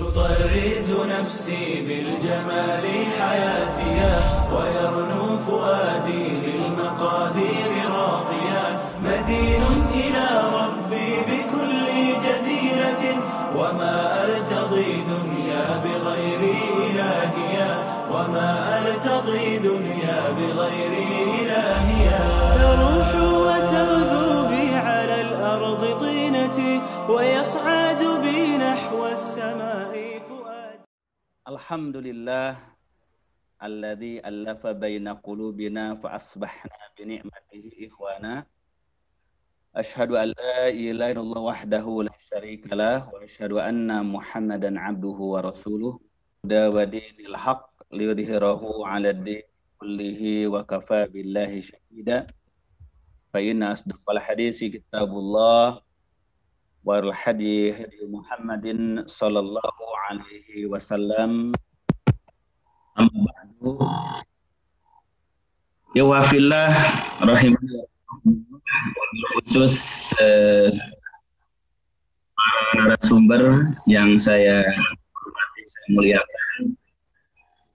تطرز نفسي بالجمال حياتيا ويرنو فؤادي للمقادير راضيا مدين إلى ربي بكل جزيلة وما أرتضي دنيا بغير إلهيا وما أرتضي دنيا بغير إلهيا تروح وتغدو بي على الأرض طينتي ويصعد بي نحو السماء فؤاد. الحمد لله الذي ألف بين قلوبنا فأصبحنا بنعمته إخوانا. أشهد أن لا إله إلا الله وحده لا شريك له وأشهد أن محمدا عبده ورسوله هدى ودين الحق ليظهره على الدين كله وكفى بالله شهيدا. فإن أصدق الحديث كتاب الله والهدي هدي محمد صلى الله عليه وسلم. Amma ba'du. Ya wafillah rahimahullah, khusus para narasumber yang saya hormati, saya muliakan,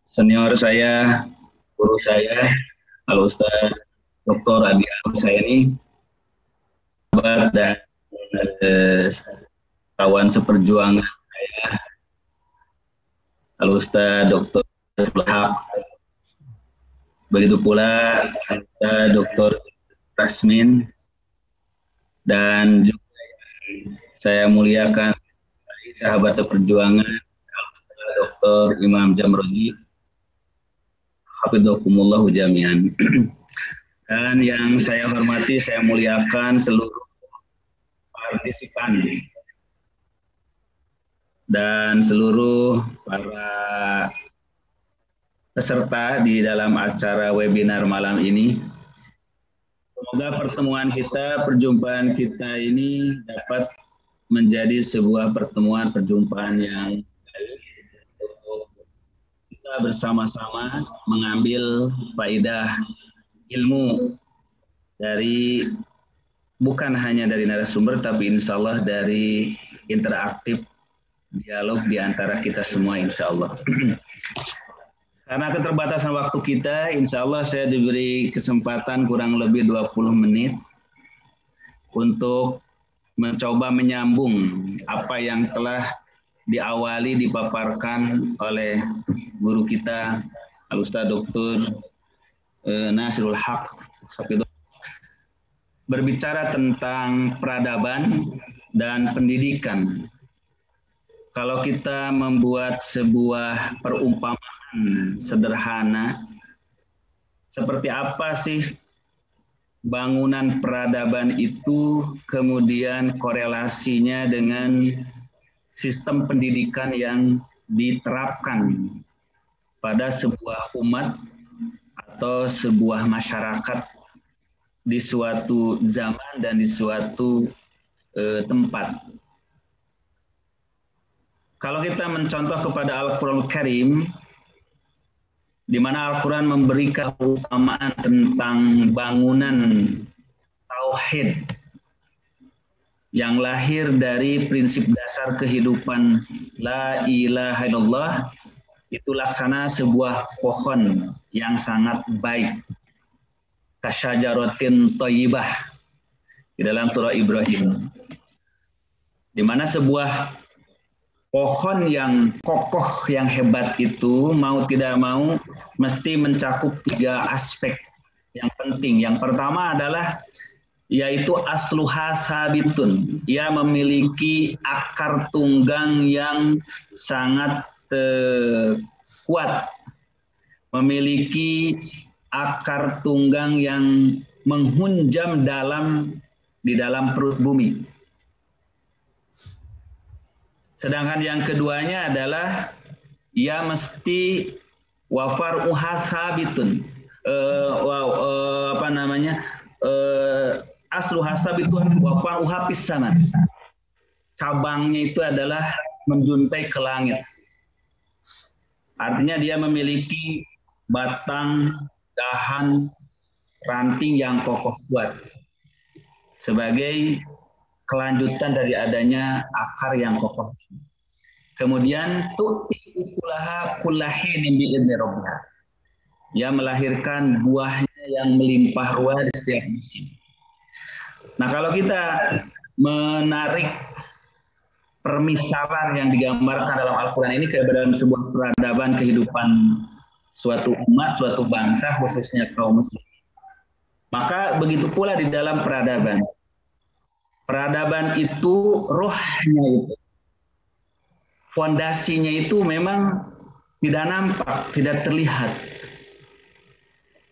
senior saya, guru saya, Al-Ustaz Dr. Adi Al-Husaini, sahabat dan kawan seperjuangan saya, Al-Ustaz Dr. Haq, begitu pula Dr. Rasmin, dan juga saya muliakan sahabat seperjuangan Dr. Imam Jamrozi, hafidhakumullahu jami'an. Dan yang saya hormati, saya muliakan seluruh partisipan dan seluruh para peserta di dalam acara webinar malam ini. Semoga pertemuan kita, perjumpaan kita ini dapat menjadi sebuah perjumpaan yang baik untuk kita bersama-sama mengambil faedah ilmu dari bukan hanya dari narasumber, tapi insya Allah dari interaktif dialog di antara kita semua insya Allah. Karena keterbatasan waktu kita, insya Allah saya diberi kesempatan kurang lebih 20 menit untuk mencoba menyambung apa yang telah diawali dipaparkan oleh guru kita, Al-Ustaz Dr. Nasirul Haq, berbicara tentang peradaban dan pendidikan. Kalau kita membuat sebuah perumpamaan sederhana, seperti apa sih bangunan peradaban itu, kemudian korelasinya dengan sistem pendidikan yang diterapkan pada sebuah umat atau sebuah masyarakat di suatu zaman dan di suatu tempat. Kalau kita mencontoh kepada Al-Quranul Karim, di mana Al-Quran memberi keutamaan tentang bangunan tauhid yang lahir dari prinsip dasar kehidupan la ilaha illallah, itu laksana sebuah pohon yang sangat baik, kasyajaratin thayyibah, di dalam surah Ibrahim, di mana sebuah pohon yang kokoh, yang hebat itu mau tidak mau mesti mencakup 3 aspek yang penting. Yang pertama adalah yaitu asluha sabitun. Ia memiliki akar tunggang yang sangat kuat, memiliki akar tunggang yang menghunjam di dalam perut bumi. Sedangkan yang keduanya adalah ia mesti wafar sabitun, aslu hasabitun wafar uhapis sama. Cabangnya itu adalah menjuntai ke langit. Artinya dia memiliki batang, dahan, ranting yang kokoh kuat sebagai kelanjutan dari adanya akar yang kokoh. Kemudian tu'ti ukulaha kullahinin bi'idzni rabbiha. Ya, melahirkan buahnya yang melimpah ruah di setiap musim. Nah, kalau kita menarik permisalan yang digambarkan dalam Al-Quran ini ke dalam sebuah peradaban kehidupan suatu umat, suatu bangsa, khususnya kaum muslim, maka begitu pula di dalam peradaban. Peradaban itu rohnya itu, fondasinya itu memang tidak nampak, tidak terlihat.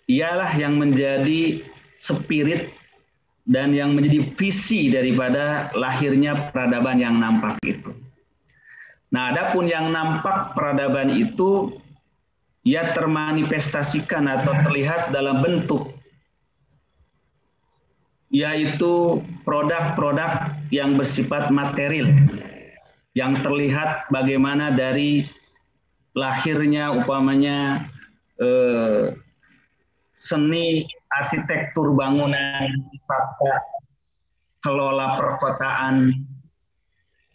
Ialah yang menjadi spirit dan yang menjadi visi daripada lahirnya peradaban yang nampak itu. Nah, adapun yang nampak peradaban itu, ia termanifestasikan atau terlihat dalam bentuk, yaitu produk-produk yang bersifat material, yang terlihat bagaimana dari lahirnya umpamanya seni arsitektur bangunan, tata kelola perkotaan,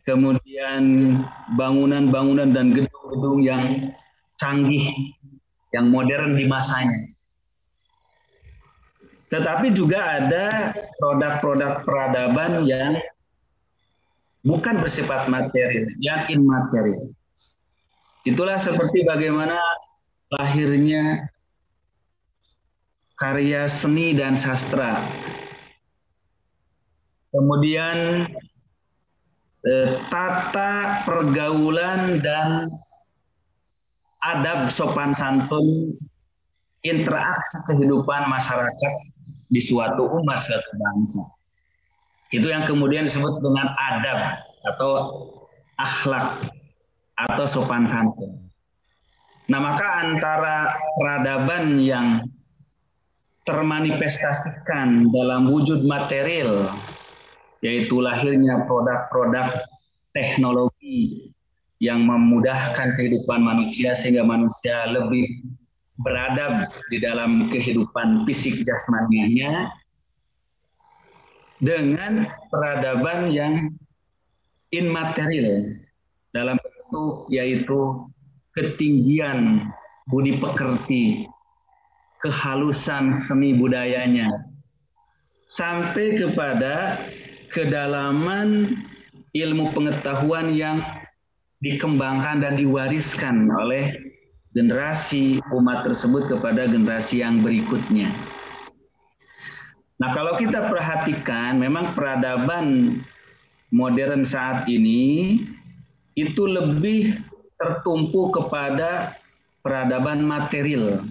kemudian bangunan-bangunan dan gedung-gedung yang canggih, yang modern di masanya. Tetapi juga ada produk-produk peradaban yang bukan bersifat material, yang immaterial. Itulah seperti bagaimana lahirnya karya seni dan sastra. Kemudian tata pergaulan dan adab sopan santun, interaksi kehidupan masyarakat di suatu umat, suatu bangsa. Itu yang kemudian disebut dengan adab atau akhlak atau sopan santun. Nah, maka antara peradaban yang termanifestasikan dalam wujud material, yaitu lahirnya produk-produk teknologi yang memudahkan kehidupan manusia sehingga manusia lebih beradab di dalam kehidupan fisik jasmaninya, dengan peradaban yang immaterial dalam bentuk yaitu ketinggian budi pekerti, kehalusan seni budayanya, sampai kepada kedalaman ilmu pengetahuan yang dikembangkan dan diwariskan oleh generasi umat tersebut kepada generasi yang berikutnya. Nah, kalau kita perhatikan, memang peradaban modern saat ini itu lebih tertumpu kepada peradaban material.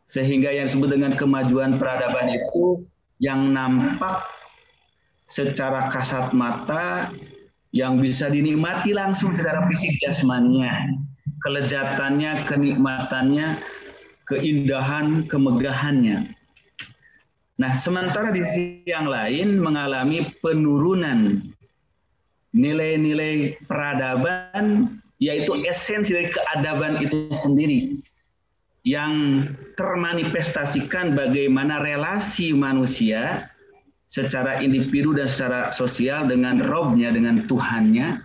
Sehingga yang disebut dengan kemajuan peradaban itu yang nampak secara kasat mata, yang bisa dinikmati langsung secara fisik jasmaninya, kelezatannya, kenikmatannya, keindahan, kemegahannya. Nah, sementara di sisi yang lain mengalami penurunan nilai-nilai peradaban, yaitu esensi dari keadaban itu sendiri, yang termanifestasikan bagaimana relasi manusia secara individu dan secara sosial dengan Robnya, dengan Tuhannya,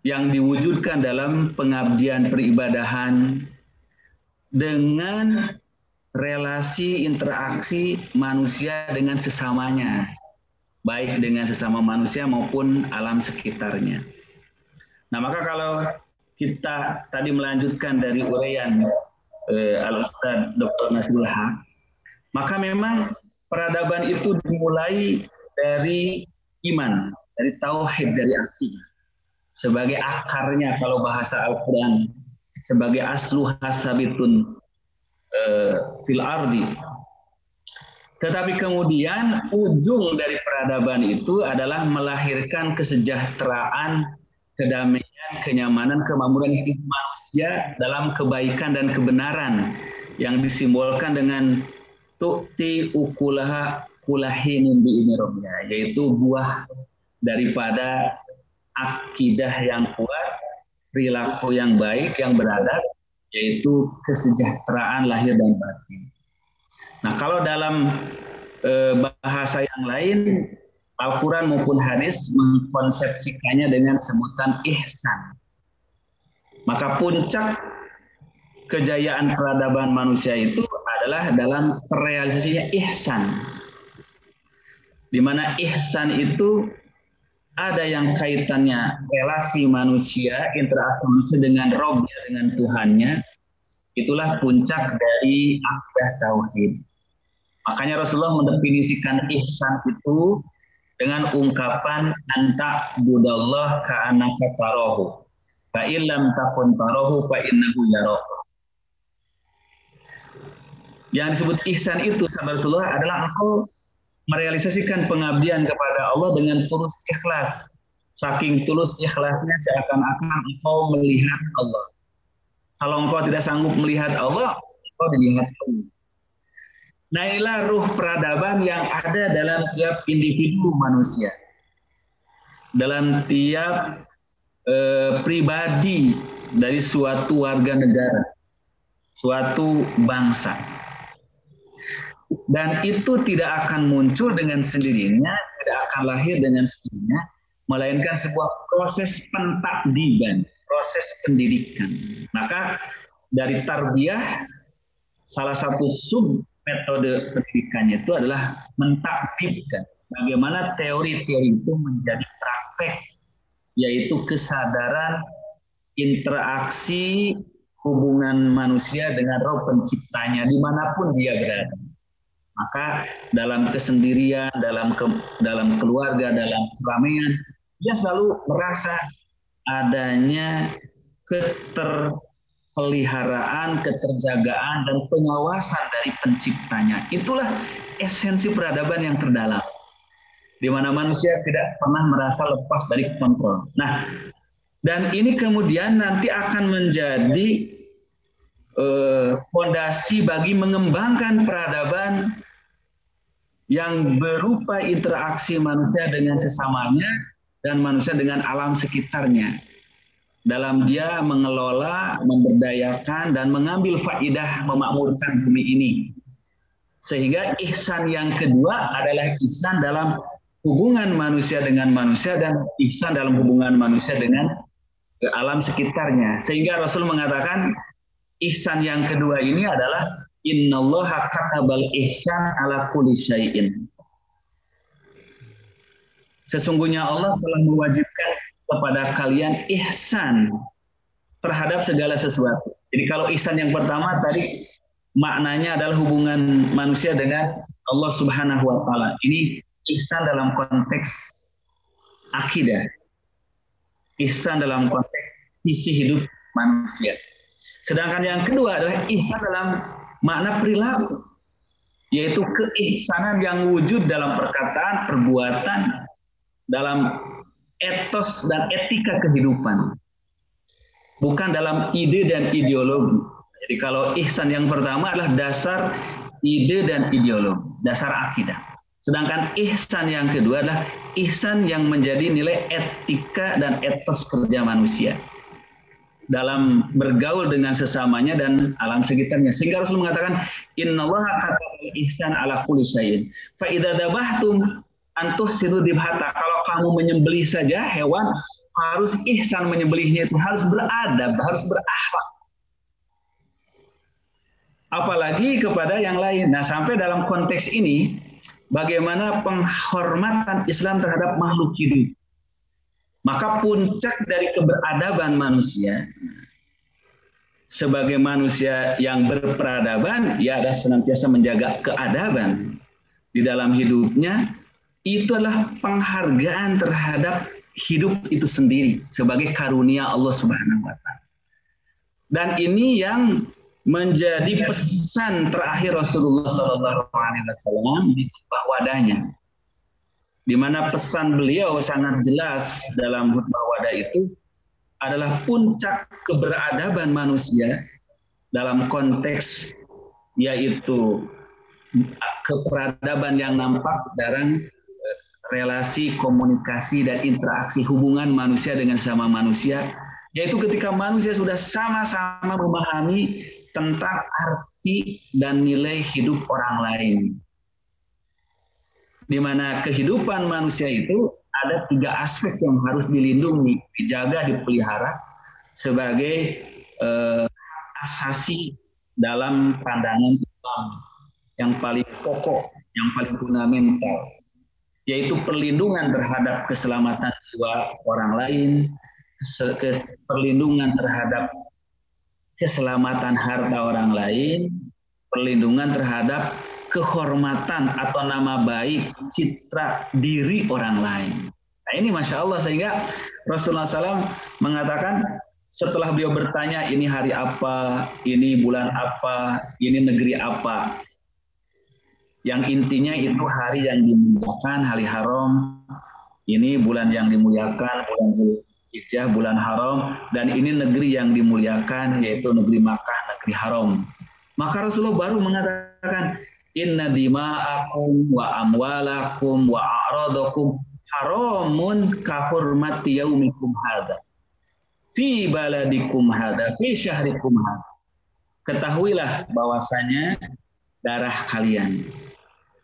yang diwujudkan dalam pengabdian peribadahan dengan relasi interaksi manusia dengan sesamanya, baik dengan sesama manusia maupun alam sekitarnya. Nah, maka kalau kita tadi melanjutkan dari uraian Al-Ustadz Dr. Nasrul Haq, maka memang peradaban itu dimulai dari iman, dari tauhid, dari akidah, sebagai akarnya kalau bahasa Al-Quran, sebagai aslu hasabitun fil ardi. Tetapi kemudian ujung dari peradaban itu adalah melahirkan kesejahteraan, kedamaian, kenyamanan, kemakmuran hidup manusia dalam kebaikan dan kebenaran yang disimbolkan dengan tu'ti ukulaha kulahinin bi'idzni rabbiha, yaitu buah daripada akidah yang kuat, perilaku yang baik, yang beradab, yaitu kesejahteraan lahir dan batin. Nah, kalau dalam bahasa yang lain, Al-Quran maupun hadis mengkonsepsikannya dengan sebutan ihsan. Maka puncak kejayaan peradaban manusia itu adalah dalam terrealisasinya ihsan. Di mana ihsan itu ada yang kaitannya relasi manusia, interaksi manusia dengan Rabb-nya, dengan Tuhannya. Itulah puncak dari akidah tauhid. Makanya Rasulullah mendefinisikan ihsan itu dengan ungkapan anta budallah ka'annaka tarahu fa illam takun tarahu fa innahu yarahu. Yang disebut ihsan itu sama Rasulullah adalah engkau merealisasikan pengabdian kepada Allah dengan tulus ikhlas. Saking tulus ikhlasnya seakan-akan engkau melihat Allah. Kalau engkau tidak sanggup melihat Allah, engkau dilihat Allah. Nah, inilah ruh peradaban yang ada dalam tiap individu manusia, dalam tiap pribadi dari suatu warga negara, suatu bangsa. Dan itu tidak akan muncul dengan sendirinya, tidak akan lahir dengan sendirinya, melainkan sebuah proses pentakdiban, proses pendidikan. Maka dari tarbiyah, salah satu sub metode pendidikannya itu adalah mentakdibkan. Bagaimana teori-teori itu menjadi praktek, yaitu kesadaran interaksi hubungan manusia dengan Roh penciptanya dimanapun dia berada. Maka dalam kesendirian, dalam keluarga, dalam keramaian, dia selalu merasa adanya keterpeliharaan, keterjagaan, dan pengawasan dari penciptanya. Itulah esensi peradaban yang terdalam, di mana manusia tidak pernah merasa lepas dari kontrol. Nah, dan ini kemudian nanti akan menjadi fondasi bagi mengembangkan peradaban yang berupa interaksi manusia dengan sesamanya dan manusia dengan alam sekitarnya. Dalam dia mengelola, memberdayakan, dan mengambil faidah memakmurkan bumi ini. Sehingga ihsan yang kedua adalah ihsan dalam hubungan manusia dengan manusia dan ihsan dalam hubungan manusia dengan alam sekitarnya. Sehingga Rasul mengatakan ihsan yang kedua ini adalah innallaha katabal ihsan ala kulli syai'in. Sesungguhnya Allah telah mewajibkan kepada kalian ihsan terhadap segala sesuatu. Jadi kalau ihsan yang pertama tadi maknanya adalah hubungan manusia dengan Allah Subhanahu wa taala. Ini ihsan dalam konteks akidah. Ihsan dalam konteks isi hidup manusia. Sedangkan yang kedua adalah ihsan dalam makna perilaku, yaitu keihsanan yang wujud dalam perkataan, perbuatan, dalam etos dan etika kehidupan, bukan dalam ide dan ideologi. Jadi kalau ihsan yang pertama adalah dasar ide dan ideologi, dasar akidah. Sedangkan ihsan yang kedua adalah ihsan yang menjadi nilai etika dan etos kerja manusia dalam bergaul dengan sesamanya dan alam sekitarnya. Sehingga Rasul mengatakan innallaha katabal ihsan ala kulli syai'in. Fa idza dzabhtum antuhsinu dibhata. Kalau kamu menyembelih saja hewan, harus ihsan menyembelihnya, itu harus beradab, harus berakhlak. Apalagi kepada yang lain. Nah, sampai dalam konteks ini bagaimana penghormatan Islam terhadap makhluk hidup. Maka puncak dari keberadaban manusia sebagai manusia yang berperadaban, ya ada senantiasa menjaga keadaban di dalam hidupnya. Itu adalah penghargaan terhadap hidup itu sendiri sebagai karunia Allah Subhanahu wa taala. Dan ini yang menjadi pesan terakhir Rasulullah SAW di khutbah wadahnya, di mana pesan beliau sangat jelas dalam khutbah wadah itu adalah puncak keberadaban manusia dalam konteks yaitu keperadaban yang nampak dalam relasi, komunikasi, dan interaksi hubungan manusia dengan sama manusia, yaitu ketika manusia sudah sama-sama memahami tentang arti dan nilai hidup orang lain. di mana kehidupan manusia itu ada 3 aspek yang harus dilindungi, dijaga, dipelihara sebagai asasi dalam pandangan Islam yang paling pokok, yang paling fundamental, yaitu perlindungan terhadap keselamatan jiwa orang lain, perlindungan terhadap keselamatan harta orang lain, perlindungan terhadap kehormatan atau nama baik, citra diri orang lain. Nah ini Masya Allah, sehingga Rasulullah SAW mengatakan setelah beliau bertanya ini hari apa, ini bulan apa, ini negeri apa, yang intinya itu hari yang dimuliakan, hari haram, ini bulan yang dimuliakan, bulan Zulhijjah, bulan haram, dan ini negeri yang dimuliakan, yaitu negeri Makkah, negeri haram. Maka Rasulullah baru mengatakan, inna dima'akum wa amwalakum wa a'radakum haramun kahurmati yaumikum hadha fi baladikum hadha fi syahrikum hadha. Ketahuilah bahwasanya darah kalian,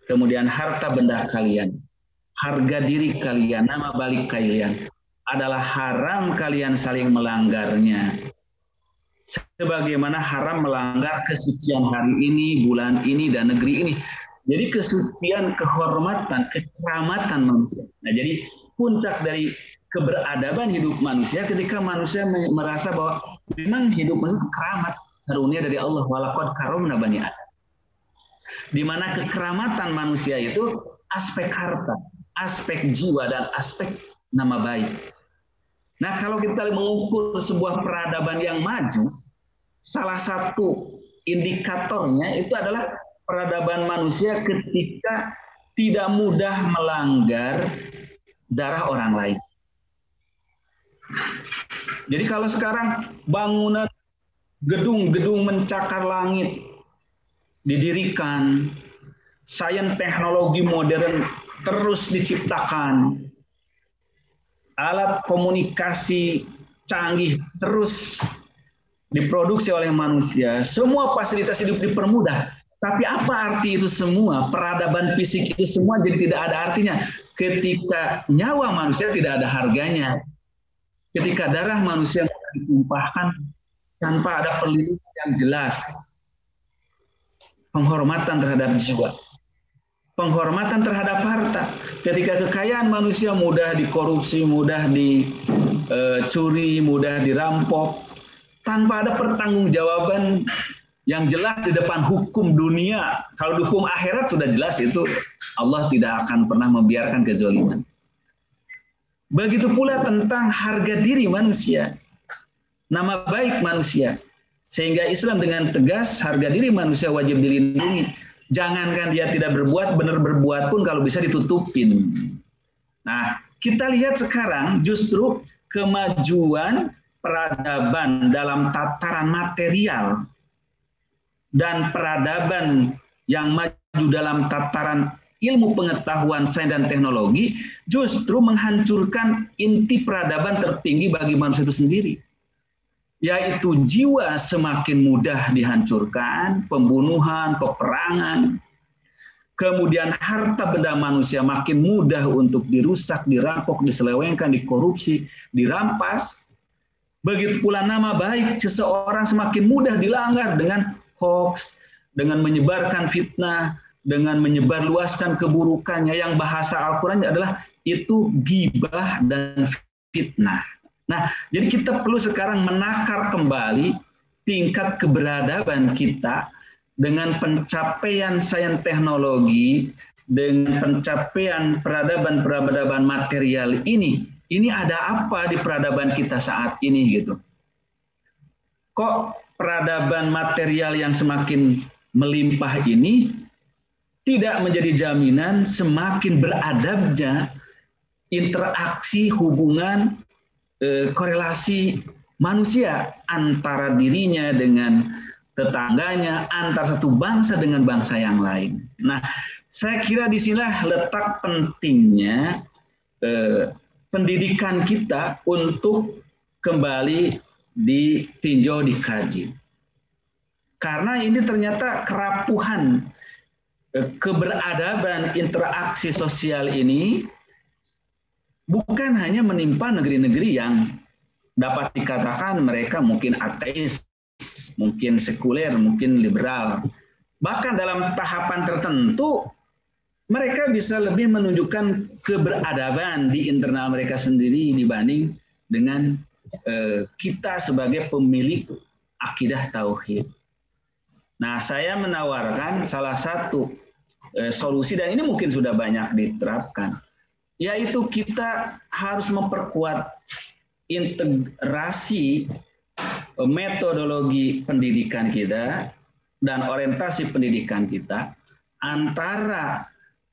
kemudian harta benda kalian, harga diri kalian, nama baik kalian adalah haram kalian saling melanggarnya. Sebagaimana haram melanggar kesucian hari ini, bulan ini, dan negeri ini. Jadi kesucian, kehormatan, kekeramatan manusia. Nah, jadi puncak dari keberadaban hidup manusia ketika manusia merasa bahwa memang hidup manusia keramat, karunia dari Allah. Walaqad karramna bani Adam. Di mana kekeramatan manusia itu aspek harta, aspek jiwa, dan aspek nama baik. Nah, kalau kita mengukur sebuah peradaban yang maju, salah satu indikatornya itu adalah peradaban manusia ketika tidak mudah melanggar darah orang lain. Jadi kalau sekarang bangunan gedung-gedung mencakar langit didirikan, sains teknologi modern terus diciptakan, alat komunikasi canggih terus diproduksi oleh manusia, semua fasilitas hidup dipermudah. Tapi apa arti itu semua? Peradaban fisik itu semua jadi tidak ada artinya ketika nyawa manusia tidak ada harganya. Ketika darah manusia ditumpahkan tanpa ada perlindungan yang jelas. Penghormatan terhadap jiwa, penghormatan terhadap harta. Ketika kekayaan manusia mudah dikorupsi, mudah dicuri, mudah dirampok, tanpa ada pertanggungjawaban yang jelas di depan hukum dunia. Kalau di hukum akhirat sudah jelas, itu Allah tidak akan pernah membiarkan kezaliman. Begitu pula tentang harga diri manusia, nama baik manusia. Sehingga Islam dengan tegas harga diri manusia wajib dilindungi. Jangankan dia tidak berbuat, benar berbuat pun kalau bisa ditutupin. Nah, kita lihat sekarang justru kemajuan peradaban dalam tataran material dan peradaban yang maju dalam tataran ilmu pengetahuan, sains dan teknologi justru menghancurkan inti peradaban tertinggi bagi manusia itu sendiri, yaitu jiwa semakin mudah dihancurkan, pembunuhan, peperangan, kemudian harta benda manusia makin mudah untuk dirusak, dirampok, diselewengkan, dikorupsi, dirampas. Begitu pula nama baik seseorang semakin mudah dilanggar dengan hoax, dengan menyebarkan fitnah, dengan menyebarluaskan keburukannya, yang bahasa Al-Quran adalah itu ghibah dan fitnah. Nah, jadi kita perlu sekarang menakar kembali tingkat keberadaban kita dengan pencapaian sains teknologi, dengan pencapaian peradaban material ini. Ini ada apa di peradaban kita saat ini gitu? Kok peradaban material yang semakin melimpah ini tidak menjadi jaminan semakin beradabnya interaksi, hubungan, korelasi manusia antara dirinya dengan tetangganya, antar satu bangsa dengan bangsa yang lain. Nah, saya kira di sinilah letak pentingnya pendidikan kita untuk kembali ditinjau, dikaji. Karena ini ternyata kerapuhan keberadaban interaksi sosial ini bukan hanya menimpa negeri-negeri yang dapat dikatakan mereka mungkin ateis, mungkin sekuler, mungkin liberal. Bahkan dalam tahapan tertentu, mereka bisa lebih menunjukkan keberadaban di internal mereka sendiri dibanding dengan kita sebagai pemilik akidah tauhid. Nah, saya menawarkan salah satu solusi, dan ini mungkin sudah banyak diterapkan, yaitu kita harus memperkuat integrasi metodologi pendidikan kita dan orientasi pendidikan kita antara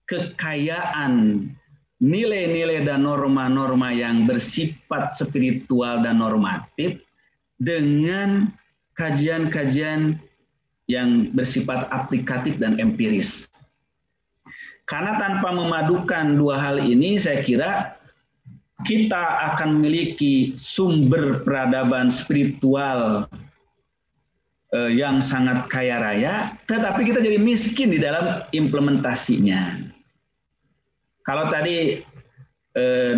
kekayaan nilai-nilai dan norma-norma yang bersifat spiritual dan normatif dengan kajian-kajian yang bersifat aplikatif dan empiris. Karena tanpa memadukan dua hal ini, saya kira kita akan memiliki sumber peradaban spiritual yang sangat kaya raya, tetapi kita jadi miskin di dalam implementasinya. Kalau tadi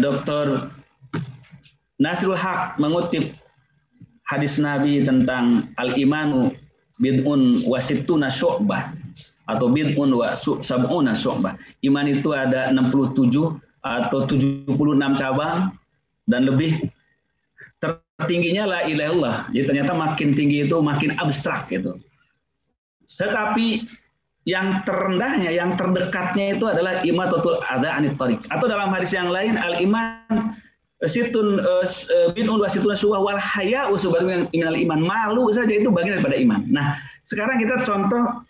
Dr. Nasrul Haq mengutip hadis Nabi tentang al-imanu bid'un wa sittuna syu'bah atau bid'un wa sab'una syu'bah. Iman itu ada 67 atau 76 cabang dan lebih. Tertingginya la ilaha illallah. Jadi ternyata makin tinggi itu makin abstrak gitu. Tetapi yang terendahnya, yang terdekatnya itu adalah imatatul adza anit thariq. Atau dalam hadis yang lain al-iman situn bid'un wa situna syu'bah wal haya'u sebagian minal iman. Malu saja itu bagian daripada iman. Nah, sekarang kita contoh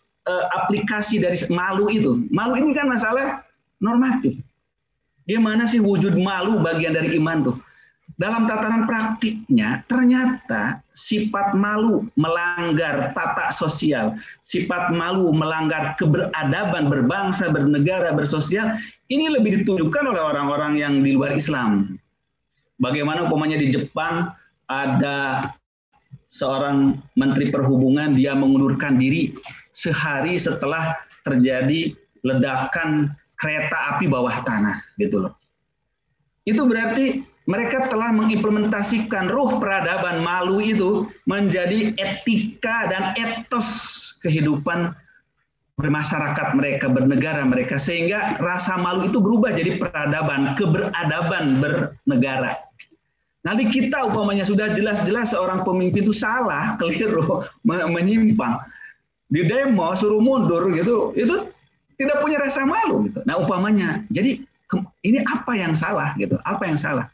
aplikasi dari malu itu. Malu ini kan masalah normatif. Gimana sih wujud malu bagian dari iman tuh? Dalam tataran praktiknya, ternyata sifat malu melanggar tata sosial, sifat malu melanggar keberadaban berbangsa, bernegara, bersosial, ini lebih ditunjukkan oleh orang-orang yang di luar Islam. Bagaimana umpamanya di Jepang ada seorang menteri perhubungan, dia mengundurkan diri sehari setelah terjadi ledakan kereta api bawah tanah, gitu loh. Itu berarti mereka telah mengimplementasikan ruh peradaban malu itu menjadi etika dan etos kehidupan bermasyarakat mereka, bernegara mereka, sehingga rasa malu itu berubah jadi peradaban, keberadaban bernegara. Nanti kita umpamanya sudah jelas-jelas seorang pemimpin itu salah, keliru, menyimpang, di demo suruh mundur gitu, itu tidak punya rasa malu gitu. Nah umpamanya, jadi ini apa yang salah gitu? Apa yang salah?